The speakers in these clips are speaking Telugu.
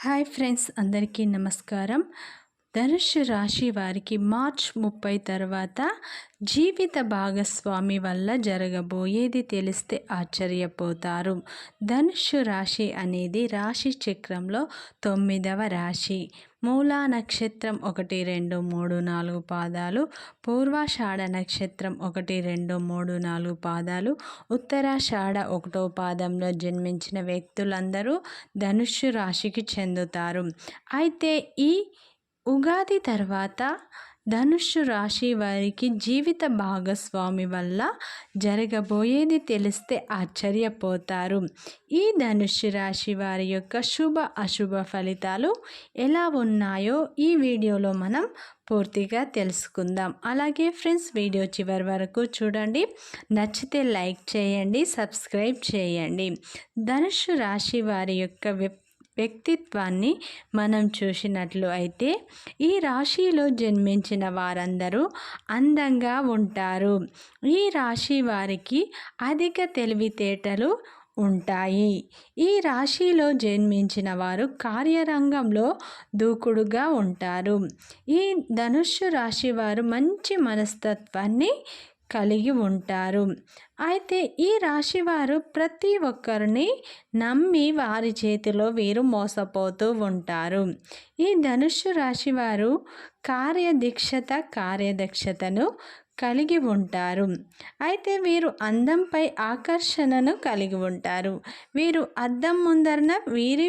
హాయ్ ఫ్రెండ్స్, అందరికీ నమస్కారం. ధనుస్సు రాశి వారికి మార్చ్ 30 తర్వాత జీవిత భాగస్వామి వల్ల జరగబోయేది తెలిస్తే ఆశ్చర్యపోతారు. ధనుస్సు రాశి అనేది రాశి చక్రంలో 9వ రాశి. మూలా నక్షత్రం 1, 2, 3, 4 పాదాలు, పూర్వాషాఢ నక్షత్రం 1, 2, 3, 4 పాదాలు, ఉత్తరాషాఢ 1వ పాదంలో జన్మించిన వ్యక్తులందరూ ధనుస్సు రాశికి చెందుతారు. అయితే ఈ ఉగాది తర్వాత ధనుస్సు రాశి వారికి జీవిత భాగస్వామి వల్ల జరగబోయేది తెలిస్తే ఆశ్చర్యపోతారు. ఈ ధనుస్సు రాశి వారి యొక్క శుభ అశుభ ఫలితాలు ఎలా ఉన్నాయో ఈ వీడియోలో మనం పూర్తిగా తెలుసుకుందాం. అలాగే ఫ్రెండ్స్, వీడియో చివరి వరకు చూడండి. నచ్చితే లైక్ చేయండి, సబ్స్క్రైబ్ చేయండి. ధనుస్సు రాశి వారి యొక్క వ్యక్తిత్వాన్ని మనం చూసినట్లు అయితే ఈ రాశిలో జన్మించిన వారందరూ అందంగా ఉంటారు. ఈ రాశి వారికి అధిక తెలివితేటలు ఉంటాయి. ఈ రాశిలో జన్మించిన వారు కార్యరంగంలో దూకుడుగా ఉంటారు. ఈ ధనుస్సు రాశి వారు మంచి మనస్తత్వాన్ని కలిగి ఉంటారు. అయితే ఈ రాశివారు ప్రతి ఒక్కరిని నమ్మి వారి చేతిలో వీరు మోసపోతూ ఉంటారు. ఈ ధనుస్సు రాశివారు కార్యదక్షతను కలిగి ఉంటారు. అయితే వీరు అందంపై ఆకర్షణను కలిగి ఉంటారు. వీరు అద్దం ముందరన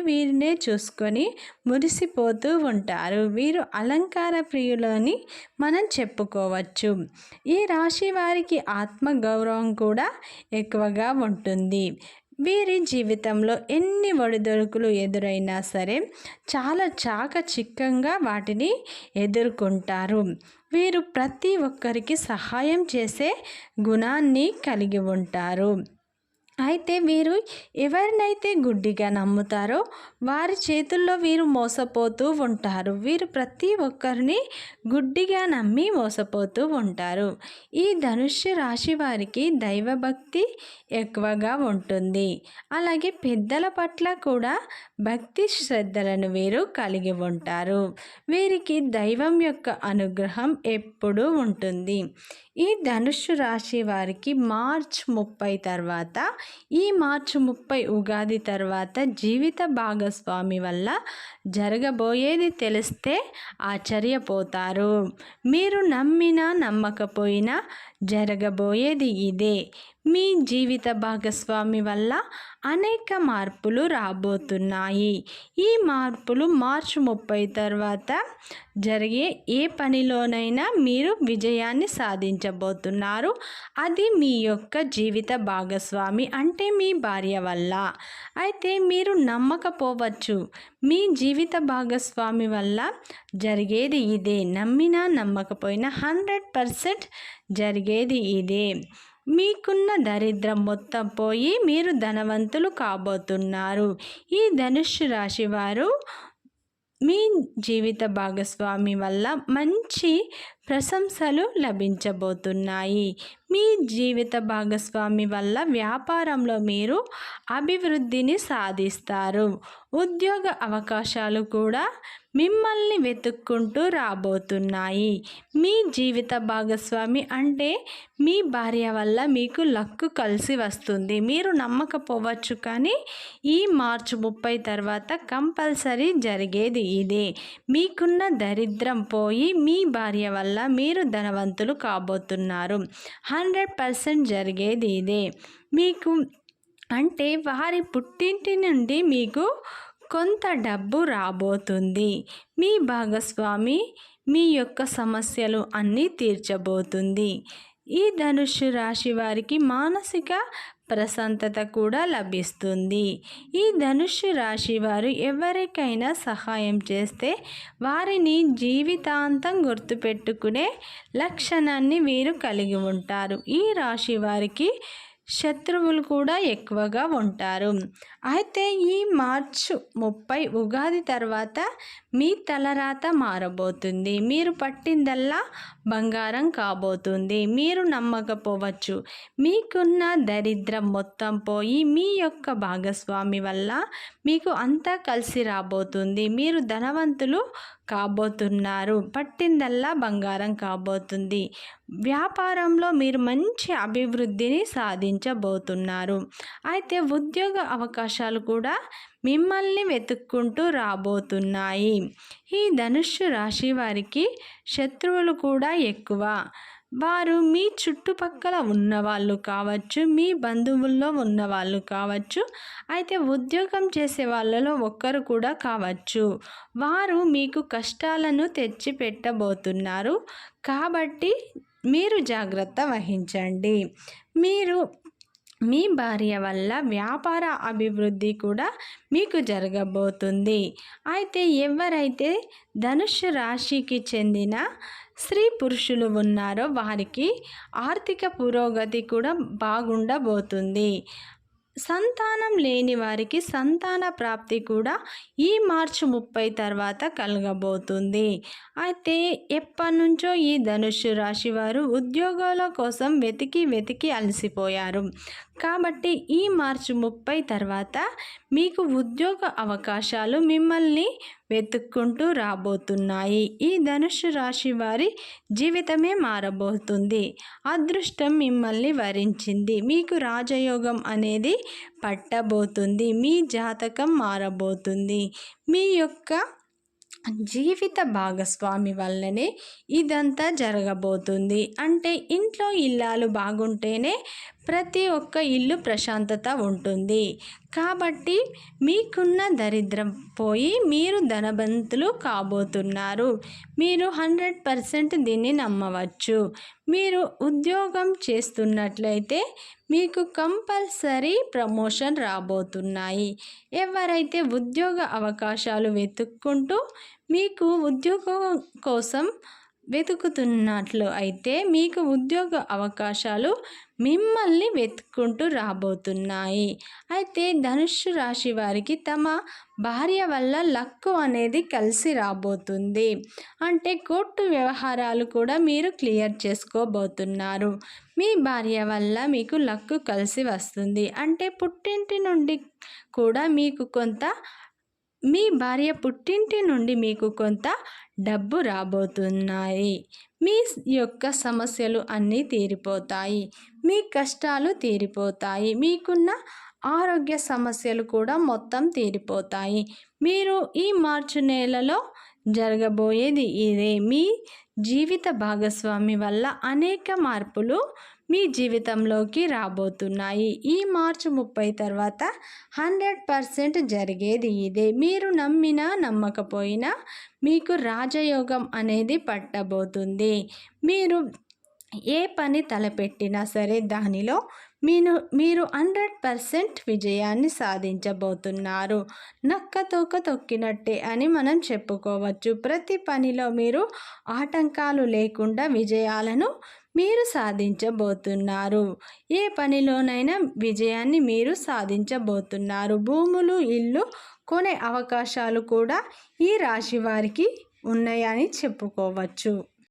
వీరినే చూసుకొని మురిసిపోతూ ఉంటారు. వీరు అలంకార ప్రియులని మనం చెప్పుకోవచ్చు. ఈ రాశి వారికి ఆత్మగౌరవం కూడా ఎక్కువగా ఉంటుంది. వీరి జీవితంలో ఎన్ని ఒడిదొడుకులు ఎదురైనా సరే చాలా చాకచక్యంగా వాటిని ఎదుర్కొంటారు. వీరు ప్రతి ఒక్కరికి సహాయం చేసే గుణాన్ని కలిగి ఉంటారు. అయితే వీరు ఎవరినైతే గుడ్డిగా నమ్ముతారో వారి చేతుల్లో వీరు మోసపోతూ ఉంటారు. వీరు ప్రతి ఒక్కరిని గుడ్డిగా నమ్మి మోసపోతూ ఉంటారు. ఈ ధనుస్సు రాశి వారికి దైవభక్తి ఎక్కువగా ఉంటుంది. అలాగే పెద్దల పట్ల కూడా భక్తి శ్రద్ధలను వీరు కలిగి ఉంటారు. వీరికి దైవం యొక్క అనుగ్రహం ఎప్పుడూ ఉంటుంది. ఈ ధనుస్సు రాశి వారికి మార్చ్ 30 తర్వాత ఈ మార్చి 30 ఉగాది తర్వాత జీవిత భాగస్వామి వల్ల జరగబోయేది తెలిస్తే ఆశ్చర్యపోతారు. మీరు నమ్మినా నమ్మకపోయినా జరగబోయేది ఇదే. మీ జీవిత భాగస్వామి వల్ల అనేక మార్పులు రాబోతున్నాయి. ఈ మార్పులు మార్చి 30 తర్వాత జరిగే ఏ పనిలోనైనా మీరు విజయాన్ని సాధించబోతున్నారు. అది మీ యొక్క జీవిత భాగస్వామి అంటే మీ భార్య వల్ల. అయితే మీరు నమ్మకపోవచ్చు. మీ జీవిత భాగస్వామి వల్ల జరిగేది ఇదే. నమ్మినా నమ్మకపోయినా 100% జరిగేది ఇదే. మీకున్న దరిద్రం మొత్తం పోయి మీరు ధనవంతులు కాబోతున్నారు. ఈ ధనుస్సు రాశి వారు మీ జీవిత భాగస్వామి వల్ల మంచి ప్రశంసలు లభించబోతున్నాయి. మీ జీవిత భాగస్వామి వల్ల వ్యాపారంలో మీరు అభివృద్ధిని సాధిస్తారు. ఉద్యోగ అవకాశాలు కూడా మిమ్మల్ని వెతుక్కుంటూ రాబోతున్నాయి. మీ జీవిత భాగస్వామి అంటే మీ భార్య వల్ల మీకు లక్కు కలిసి వస్తుంది. మీరు నమ్మకపోవచ్చు, కానీ ఈ మార్చి 30 తర్వాత కంపల్సరీ జరిగేది ఇదే. మీకున్న దరిద్రం పోయి మీ భార్య వల్ల మీరు ధనవంతులు కాబోతున్నారు. 100% జరిగేది ఇదే. మీకు అంటే వారి పుట్టింటి నుండి మీకు కొంత డబ్బు రాబోతుంది. మీ భాగస్వామి మీ యొక్క సమస్యలు అన్నీ తీర్చబోతుంది. ఈ ధనుస్సు రాశి వారికి మానసిక ప్రశాంతత కూడా లభిస్తుంది. ఈ ధనుస్సు రాశి వారు ఎవరికైనా సహాయం చేస్తే వారిని జీవితాంతం గుర్తుపెట్టుకునే లక్షణాన్ని వీరు కలిగి ఉంటారు. ఈ రాశి వారికి శత్రువులు కూడా ఎక్కువగా ఉంటారు. అయితే ఈ మార్చి 30 ఉగాది తర్వాత మీ తలరాత మారబోతుంది. మీరు పట్టిందల్లా బంగారం కాబోతుంది. మీరు నమ్మకపోవచ్చు, మీకున్న దరిద్రం మొత్తం పోయి మీ యొక్క భాగస్వామి వల్ల మీకు అంతా కలిసి రాబోతుంది. మీరు ధనవంతులు కాబోతున్నారు. పట్టిందల్లా బంగారం కాబోతుంది. వ్యాపారంలో మీరు మంచి అభివృద్ధిని సాధించబోతున్నారు. అయితే ఉద్యోగ అవకాశాలు కూడా మిమ్మల్ని వెతుక్కుంటూ రాబోతున్నాయి. ఈ ధనుస్సు రాశి వారికి శత్రువులు కూడా ఎక్కువ. వారు మీ చుట్టుపక్కల ఉన్నవాళ్ళు కావచ్చు, మీ బంధువుల్లో ఉన్నవాళ్ళు కావచ్చు, అయితే ఉద్యోగం చేసే వాళ్ళలో ఒక్కరు కూడా కావచ్చు. వారు మీకు కష్టాలను తెచ్చి పెట్టబోతున్నారు. కాబట్టి మీరు జాగ్రత్త వహించండి. మీరు మీ భార్య వల్ల వ్యాపార అభివృద్ధి కూడా మీకు జరగబోతుంది. అయితే ఎవరైతే ధనుస్సు రాశికి చెందిన స్త్రీ పురుషులు ఉన్నారో వారికి ఆర్థిక పురోగతి కూడా బాగుండబోతుంది. సంతానం లేని వారికి సంతాన ప్రాప్తి కూడా ఈ మార్చి 30 తర్వాత కలగబోతుంది. అయితే ఎప్పటి నుంచో ఈ ధనుస్సు రాశి వారు ఉద్యోగాల కోసం వెతికి అలసిపోయారు. కాబట్టి ఈ మార్చి 30 తర్వాత మీకు ఉద్యోగ అవకాశాలు మిమ్మల్ని వెతుక్కుంటూ రాబోతున్నాయి. ఈ ధనుస్సు రాశి వారి జీవితమే మారబోతుంది. అదృష్టం మిమ్మల్ని వరించింది. మీకు రాజయోగం అనేది పట్టబోతుంది. మీ జాతకం మారబోతుంది. మీ యొక్క జీవిత భాగస్వామి వల్లనే ఇదంతా జరగబోతుంది. అంటే ఇంట్లో ఇల్లాలు బాగుంటేనే ప్రతి ఒక్క ఇల్లు ప్రశాంతత ఉంటుంది. కాబట్టి మీకున్న దరిద్రం పోయి మీరు ధనవంతులు కాబోతున్నారు. మీరు 100% దీన్ని నమ్మవచ్చు. మీరు ఉద్యోగం చేస్తున్నట్లయితే మీకు కంపల్సరీ ప్రమోషన్ రాబోతున్నాయి. ఎవరైతే ఉద్యోగ అవకాశాలు వెతుక్కుంటూ మీకు ఉద్యోగం కోసం వెతుకుతున్నట్లు అయితే మీకు ఉద్యోగ అవకాశాలు మిమ్మల్ని వెతుక్కుంటూ రాబోతున్నాయి. అయితే ధనుస్సు రాశి వారికి తమ భార్య వల్ల లక్కు అనేది కలిసి రాబోతుంది. అంటే కోర్టు వ్యవహారాలు కూడా మీరు క్లియర్ చేసుకోబోతున్నారు. మీ భార్య వల్ల మీకు లక్కు కలిసి వస్తుంది. అంటే పుట్టింటి నుండి కూడా మీకు కొంత మీ భార్య పుట్టింటి నుండి మీకు కొంత డబ్బు రాబోతున్నాయి. మీ యొక్క సమస్యలు అన్నీ తీరిపోతాయి. మీ కష్టాలు తీరిపోతాయి. మీకున్న ఆరోగ్య సమస్యలు కూడా మొత్తం తీరిపోతాయి. మీరు ఈ మార్చి నెలలో జరగబోయేది ఇదే. మీ జీవిత భాగస్వామి వల్ల అనేక మార్పులు మీ జీవితంలోకి రాబోతున్నాయి. ఈ మార్చి 30 తర్వాత 100% జరిగేది ఇదే. మీరు నమ్మినా నమ్మకపోయినా మీకు రాజయోగం అనేది పట్టబోతుంది. మీరు ఏ పని తలపెట్టినా సరే దానిలో మీరు 100% విజయాన్ని సాధించబోతున్నారు. నక్కతోక తొక్కినట్టే అని మనం చెప్పుకోవచ్చు. ప్రతి పనిలో మీరు ఆటంకాలు లేకుండా విజయాలను మీరు సాధించబోతున్నారు. ఏ పనిలోనైనా విజయాన్ని మీరు సాధించబోతున్నారు. భూములు, ఇల్లు కొనే అవకాశాలు కూడా ఈ రాశి వారికి ఉన్నాయని చెప్పుకోవచ్చు.